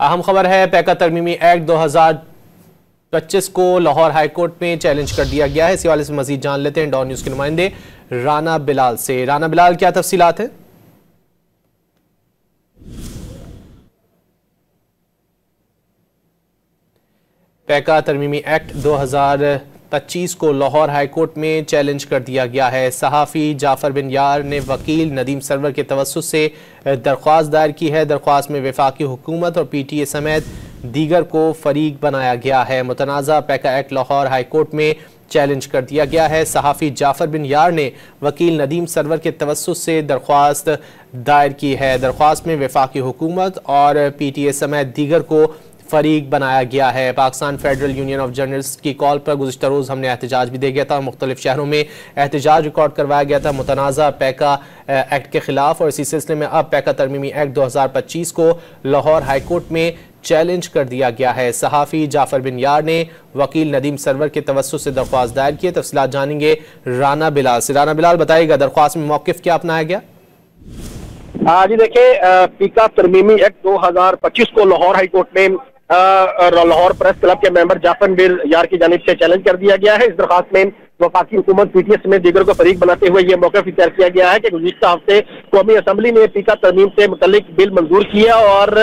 अहम खबर है, पैका तरमीमी एक्ट 2025 को लाहौर हाईकोर्ट में चैलेंज कर दिया गया है। इसी हवाले से मजीद जान लेते हैं डॉन न्यूज के नुमाइंदे राना बिलाल से। राना बिलाल, क्या तफसीलात है? पैका तरमीमी एक्ट 2025 को लाहौर हाईकोर्ट में चैलेंज कर दिया गया है। सहाफ़ी जाफर बिन यार ने वकील नदीम सरवर के तवस्सुस से दरख्वास्त दायर की है। दरख्वास्त में वफाकी हुकूमत और PTA समेत दीगर को फरीक बनाया गया है। मुतनाज़ा पैका एक्ट लाहौर हाईकोर्ट में चैलेंज कर दिया गया है। सहाफ़ी जाफर बिन यार ने वकील नदीम सरवर के तवस्सुस से दरख्वास्त दायर की है। दरख्वास्त में वफाकी हुकूमत और PTA समेत दीगर को फरीक बनाया गया है। Pakistan federal union of journalist की कॉल पर गुज़िश्ता रोज़ हमने एहतजाज भी दे गया था। मुख्तलिफ शहरों में एहतजाज रिकॉर्ड करवाया गया था मुतनाज़ा पैका एक्ट के खिलाफ, और इसी सिलसिले में अब पैका तरमीमी एक्ट 2025 को लाहौर हाईकोर्ट में चैलेंज कर दिया गया है। सहाफ़ी जाफर बिन यार ने वकील नदीम सरवर के तवस्सुस से दरख्वास्त दायर की है। तफसीलात जानेंगे राना बिलाल से। राना बिलाल, बताइएगा दरख्वास्त में मौक़िफ़ क्या अपनाया गया? जी देखिए, पैका तरमीमी एक्ट 2025 को लाहौर हाईकोर्ट में लाहौर प्रेस क्लब के मेंबर जाफर बिन यार की जानिब से चैलेंज कर दिया गया है। इस दरखास्त में वफाकी हुकूमत PTA समेत दीगर को फरीक बनाते हुए यह मौक़िफ़ इख्तियार किया गया है कि गुज़िश्ता हफ्ते कौमी असम्बली ने पैका तरमीम से मुतल्लिक बिल मंजूर किया और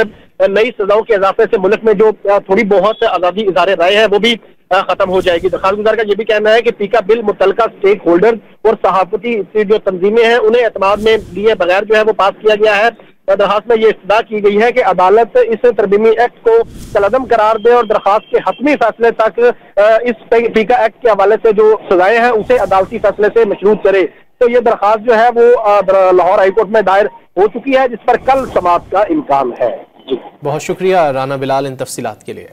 नई सजाओं के इजाफे से मुल्क में जो थोड़ी बहुत आज़ादी इज़हार राय है वो भी खत्म हो जाएगी। दरखास्त गुजार का यह भी कहना है कि पैका बिल मुतल्लिका स्टेक होल्डर और सहाफती जो तंजीमें हैं उन्हें एतमाद में लिए बगैर जो है वो पास किया गया है। दरखास्त में ये इस्तदा की गई है कि अदालत इस तरमीमी एक्ट को कलअदम करार दे और दरखास्त के हतमी फैसले तक इस पैका एक्ट के हवाले से जो सजाएं हैं उसे अदालती फैसले से मशरूत करे। तो ये दरखास्त जो है वो लाहौर हाईकोर्ट में दायर हो चुकी है, जिस पर कल समाअत का इम्कान है। बहुत शुक्रिया राना बिलाल इन तफसीलात के लिए।